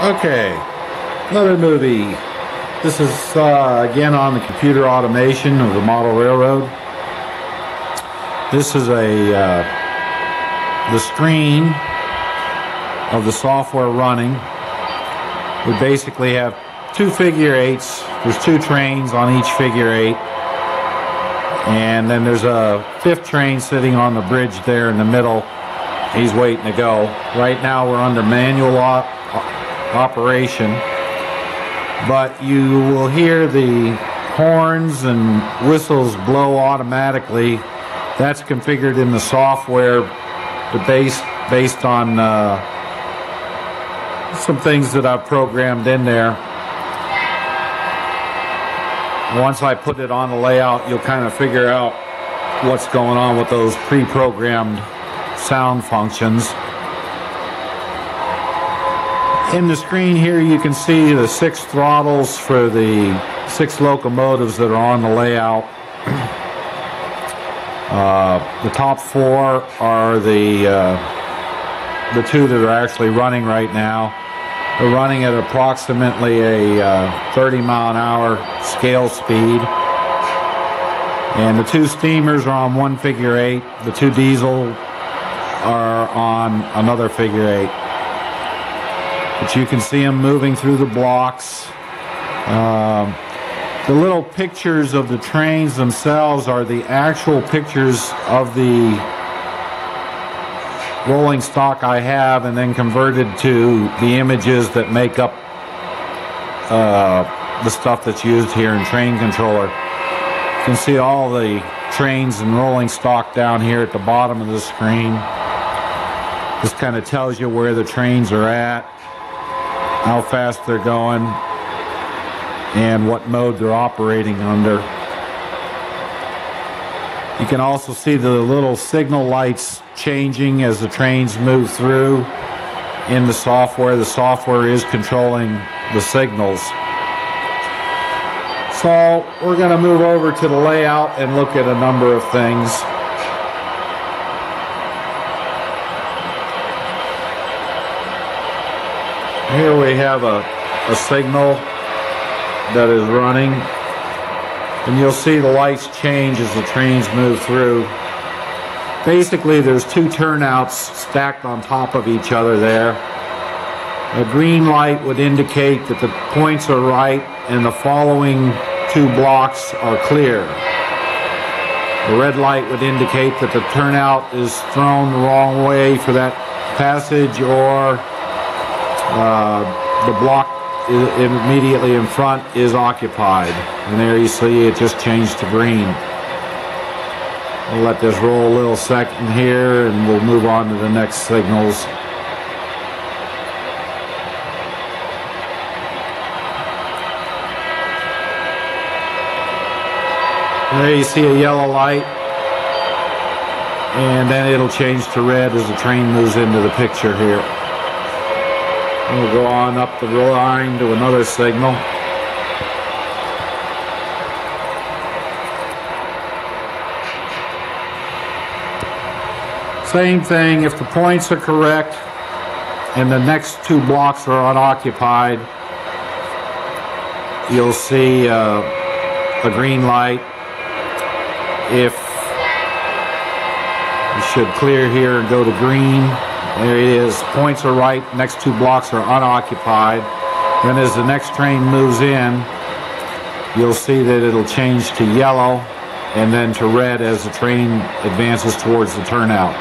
Okay, another movie. This is again on the computer automation of the model railroad. This is the screen of the software running. We basically have two figure eights. There's two trains on each figure eight. And then there's a fifth train sitting on the bridge there in the middle. He's waiting to go. Right now we're under manual operation. But you will hear the horns and whistles blow automatically. That's configured in the software based on some things that I've programmed in there. Once I put it on the layout, you'll kind of figure out what's going on with those pre-programmed sound functions. In the screen here, you can see the 6 throttles for the 6 locomotives that are on the layout. The top 4 are the 2 that are actually running right now. They're running at approximately a 30-mile-an-hour scale speed. And the 2 steamers are on one figure eight. The 2 diesel are on another figure eight. But you can see them moving through the blocks. The little pictures of the trains themselves are the actual pictures of the rolling stock I have, and then converted to the images that make up the stuff that's used here in Train Controller. You can see all the trains and rolling stock down here at the bottom of the screen. This kind of tells you where the trains are at, how fast they're going, and what mode they're operating under. You can also see the little signal lights changing as the trains move through in the software. The software is controlling the signals. So we're going to move over to the layout and look at a number of things. Here we have a signal that is running. And you'll see the lights change as the trains move through. Basically, there's 2 turnouts stacked on top of each other there. A green light would indicate that the points are right and the following 2 blocks are clear. The red light would indicate that the turnout is thrown the wrong way for that passage, or the block immediately in front is occupied. And there you see it just changed to green. We'll let this roll a little second here, and we'll move on to the next signals. There you see a yellow light, and then it'll change to red as the train moves into the picture here. We'll go on up the line to another signal. Same thing, if the points are correct and the next 2 blocks are unoccupied, you'll see a green light. If you should clear here and go to green. There it is. Points are right. Next 2 blocks are unoccupied. Then as the next train moves in, you'll see that it'll change to yellow and then to red as the train advances towards the turnout.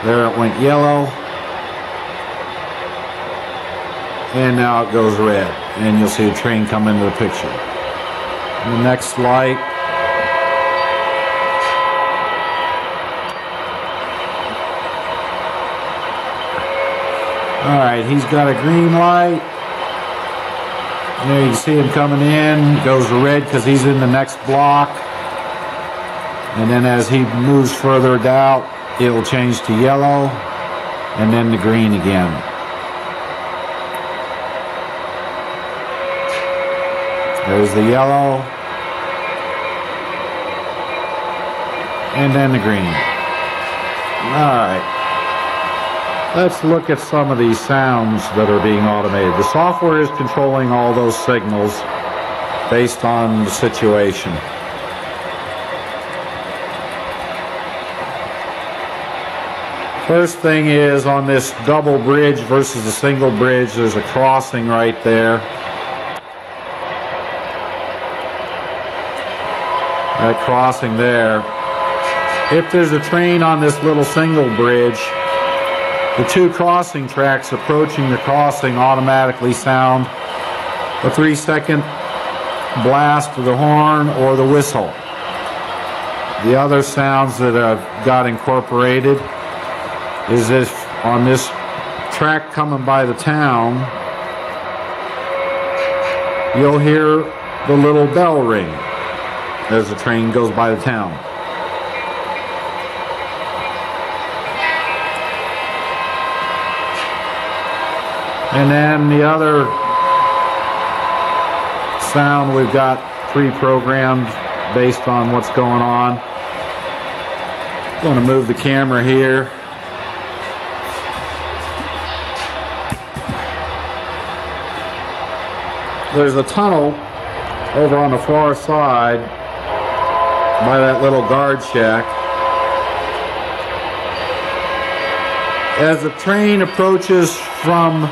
There it went yellow. And now it goes red. And you'll see the train come into the picture. The next light. Alright, he's got a green light. There you can see him coming in. Goes to red because he's in the next block. And then as he moves further down, it'll change to yellow. And then to green again. There's the yellow. And then the green. Alright. Let's look at some of these sounds that are being automated. The software is controlling all those signals based on the situation. First thing is, on this double bridge versus a single bridge, there's a crossing right there. That crossing there. If there's a train on this little single bridge, the two crossing tracks approaching the crossing automatically sound a 3-second blast of the horn or the whistle. The other sounds that I've got incorporated is if on this track coming by the town, you'll hear the little bell ring as the train goes by the town. And then the other sound we've got pre-programmed based on what's going on. I'm going to move the camera here. There's a tunnel over on the far side by that little guard shack. As the train approaches from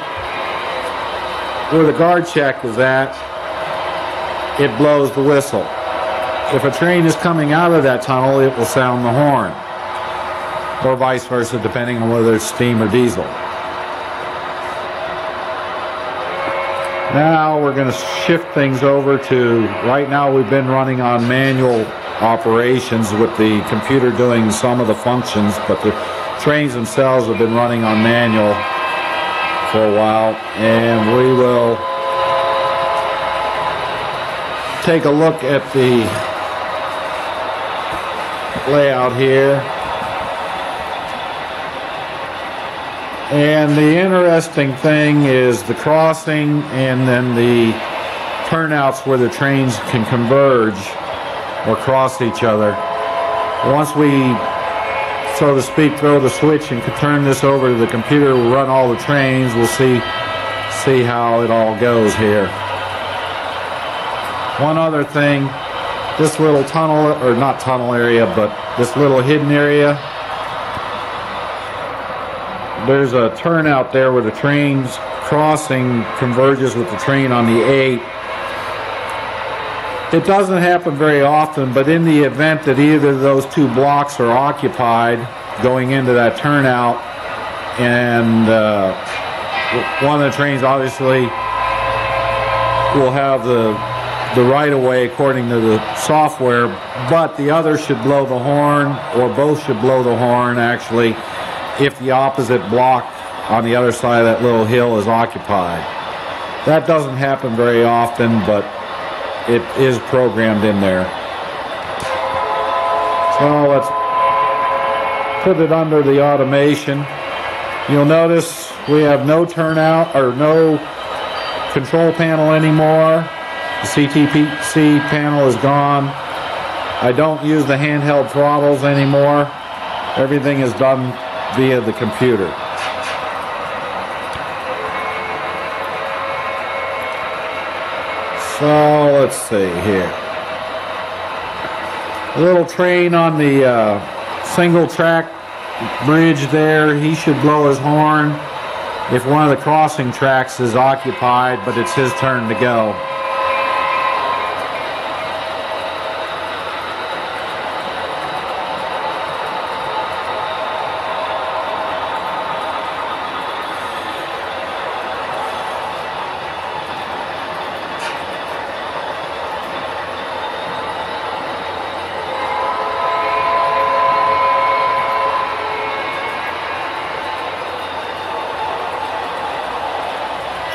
where the guard shack is at, it blows the whistle. If a train is coming out of that tunnel, it will sound the horn, or vice versa, depending on whether it's steam or diesel. Now we're going to shift things over to, right now we've been running on manual operations with the computer doing some of the functions, but the trains themselves have been running on manual for a while, and we will take a look at the layout here. And the interesting thing is the crossing and then the turnouts where the trains can converge or cross each other. Once we, so to speak, throw the switch and turn this over to the computer, we'll run all the trains, we'll see how it all goes here. One other thing, this little tunnel, or not tunnel area, but this little hidden area, there's a turnout there where the train's crossing converges with the train on the 8. It doesn't happen very often, but in the event that either of those two blocks are occupied going into that turnout, and one of the trains obviously will have the right-of-way according to the software, but the other should blow the horn, or both should blow the horn actually, if the opposite block on the other side of that little hill is occupied. That doesn't happen very often, but it is programmed in there. So let's put it under the automation. You'll notice we have no turnout or no control panel anymore. The CTPC panel is gone. I don't use the handheld throttles anymore. Everything is done via the computer. So let's see here. A little train on the single track bridge there, he should blow his horn if one of the crossing tracks is occupied, but it's his turn to go.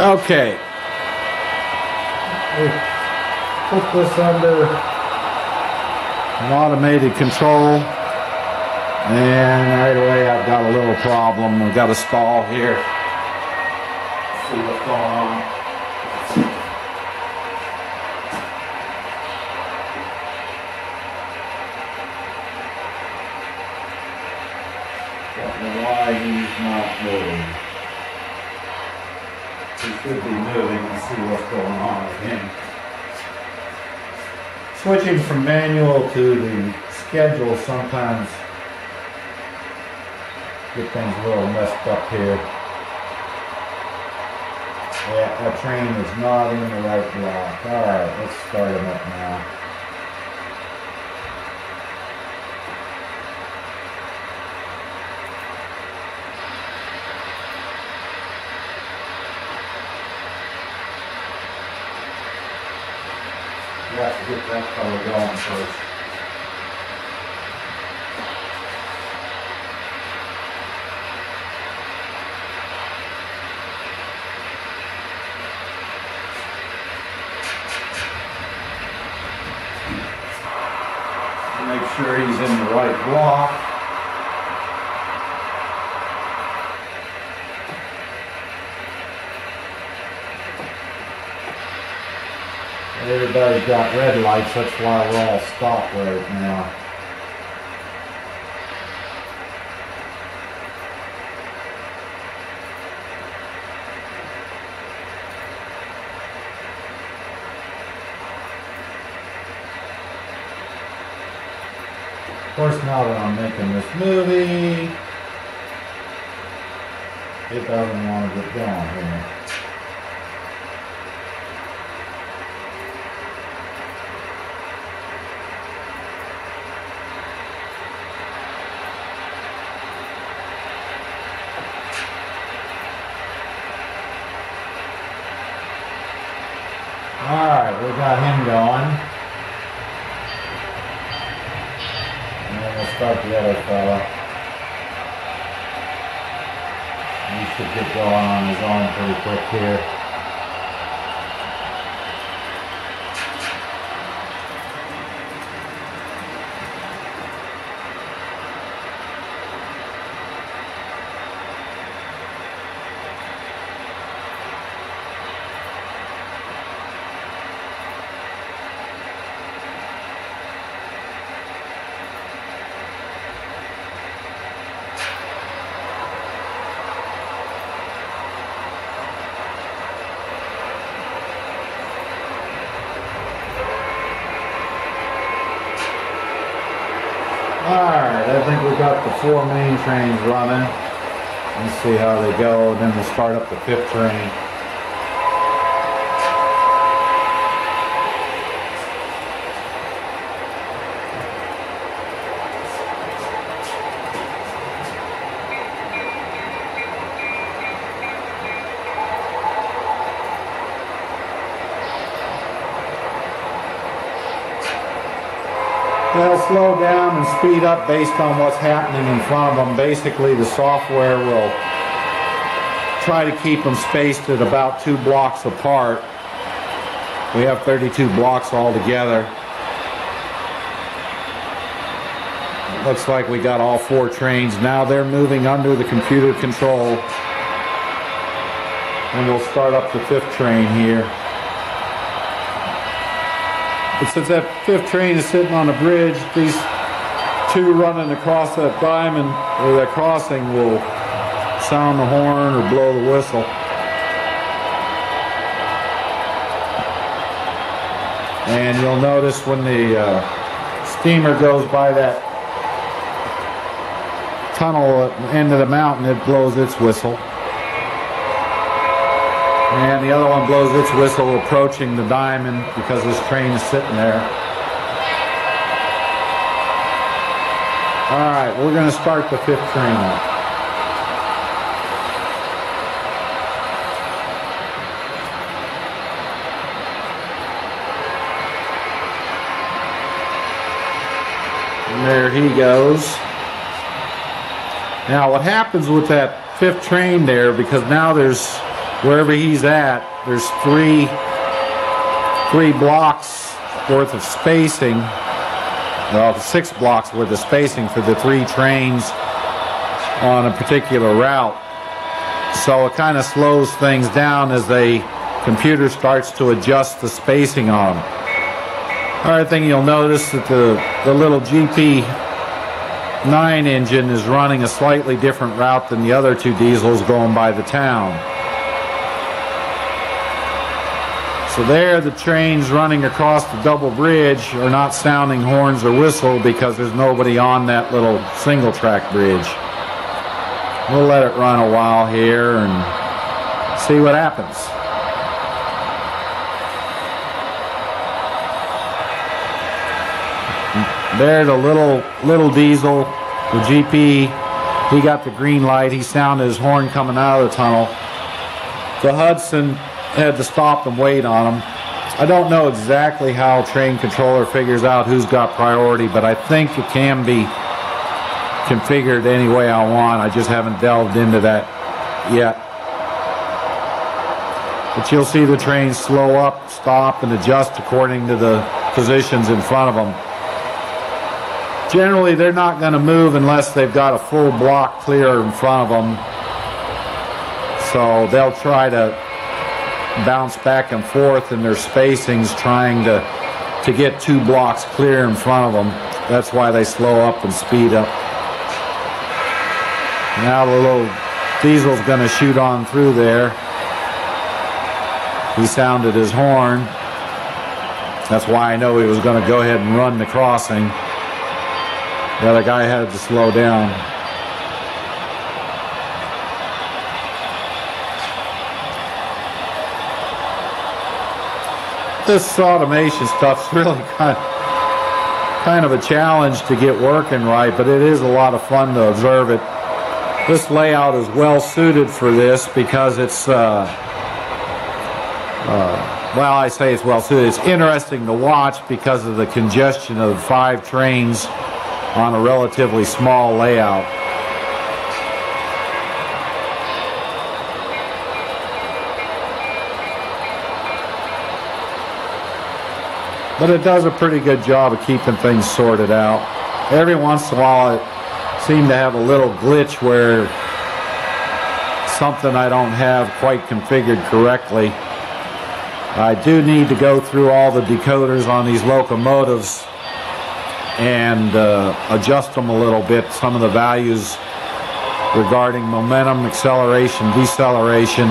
Okay, we'll put this under an automated control, and right away I've got a little problem. I've got a stall here. Let's see what's going on. Don't know why he's he's not moving. He should be moving. Let's see what's going on with him. Switching from manual to the schedule sometimes get things a little messed up here. Yeah, that train is not in the right block. Alright, let's start him up now. You have to get that color going first. Make sure he's in the right block. Everybody's got red lights, that's why we're all stopped right now. Of course, now that I'm making this movie, it doesn't want to get going here. Alright, we got him going. Start the other fella. He should get going on his own pretty quick here. Alright, I think we've got the 4 main trains running. Let's see how they go, then we'll start up the 5th train. They'll slow down and speed up based on what's happening in front of them. Basically, the software will try to keep them spaced at about 2 blocks apart. We have 32 blocks altogether. It looks like we got all 4 trains. Now they're moving under the computer control. And we'll start up the 5th train here. But since that 5th train is sitting on the bridge, these 2 running across that diamond or that crossing will sound the horn or blow the whistle. And you'll notice when the steamer goes by that tunnel at the end of the mountain, it blows its whistle. And the other one blows its whistle approaching the diamond because this train is sitting there. Alright, we're going to start the 5th train up. And there he goes. Now what happens with that 5th train there, because now there's wherever he's at, there's three blocks worth of spacing, well, 6 blocks worth of spacing for the 3 trains on a particular route. So it kind of slows things down as the computer starts to adjust the spacing on them. Other thing you'll notice that the little GP 9 engine is running a slightly different route than the other 2 diesels going by the town. So there, the trains running across the double bridge are not sounding horns or whistle because there's nobody on that little single track bridge. We'll let it run a while here and see what happens. There, the little diesel, the GP, he got the green light. He sounded his horn coming out of the tunnel. The Hudson had to stop and wait on him. I don't know exactly how train controller figures out who's got priority, but I think it can be configured any way I want. I just haven't delved into that yet. But you'll see the trains slow up, stop, and adjust according to the positions in front of them. Generally, they're not going to move unless they've got a full block clear in front of them. So they'll try to bounce back and forth in their spacings, trying to get 2 blocks clear in front of them. That's why they slow up and speed up. Now the little diesel's going to shoot on through there. He sounded his horn. That's why I know he was going to go ahead and run the crossing. The other guy had to slow down. This automation stuff's really kind of a challenge to get working right, but it is a lot of fun to observe it. This layout is well suited for this because it's, well, I say it's well suited. It's interesting to watch because of the congestion of 5 trains on a relatively small layout. But it does a pretty good job of keeping things sorted out. Every once in a while it seemed to have a little glitch where something I don't have quite configured correctly. I do need to go through all the decoders on these locomotives and adjust them a little bit, some of the values regarding momentum, acceleration, deceleration,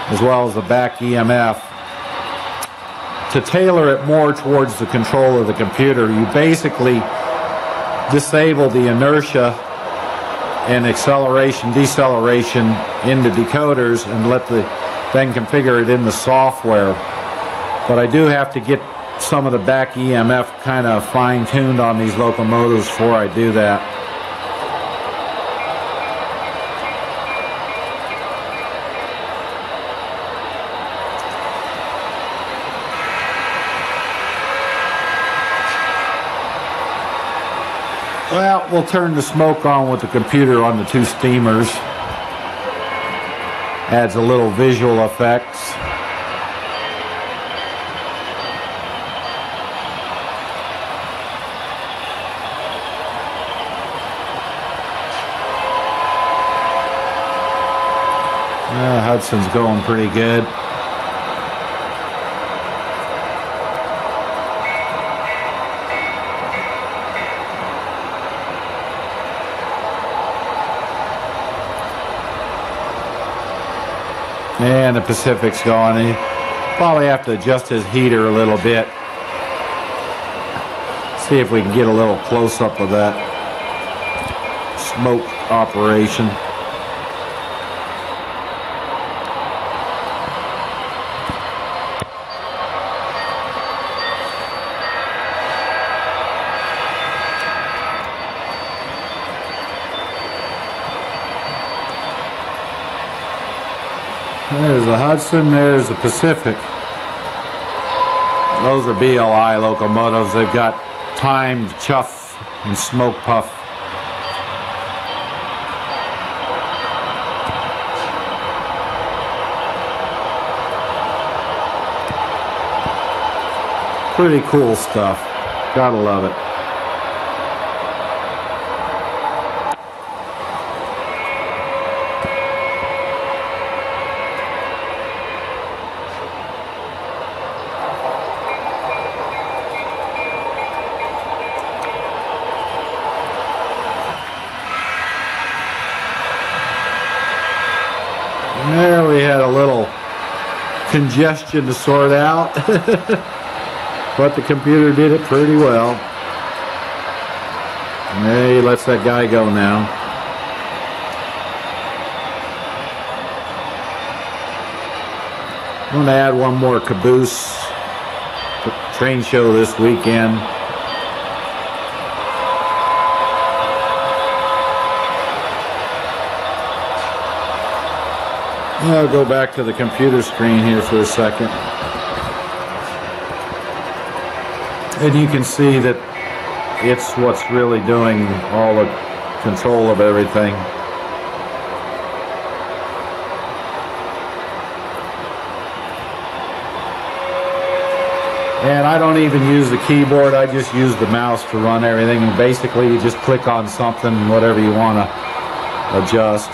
as well as the back EMF. To tailor it more towards the control of the computer, you basically disable the inertia and acceleration, deceleration in the decoders and then configure it in the software. But I do have to get some of the back EMF kind of fine-tuned on these locomotives before I do that. Well, we'll turn the smoke on with the computer on the 2 steamers. Adds a little visual effects. Hudson's going pretty good. And the Pacific's going. He probably have to adjust his heater a little bit. See if we can get a little close-up of that smoke operation. There's the Hudson, there's the Pacific. Those are BLI locomotives. They've got timed chuff and smoke puff. Pretty cool stuff. Gotta love it. congestion to sort out. But the computer did it pretty well. And he lets that guy go now. I'm going to add one more caboose train show this weekend. I'll go back to the computer screen here for a second. And you can see that it's what's really doing all the control of everything. And I don't even use the keyboard, I just use the mouse to run everything. And basically you just click on something, whatever you want to adjust.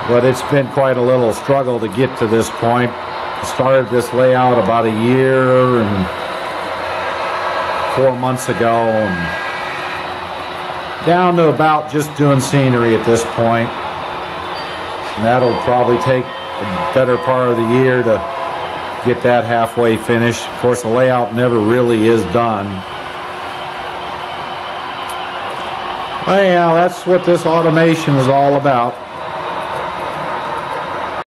But it's been quite a little struggle to get to this point. I started this layout about a year and 4 months ago, and down to about just doing scenery at this point. And that'll probably take the better part of the year to get that halfway finished. Of course, the layout never really is done. Well, yeah, that's what this automation is all about.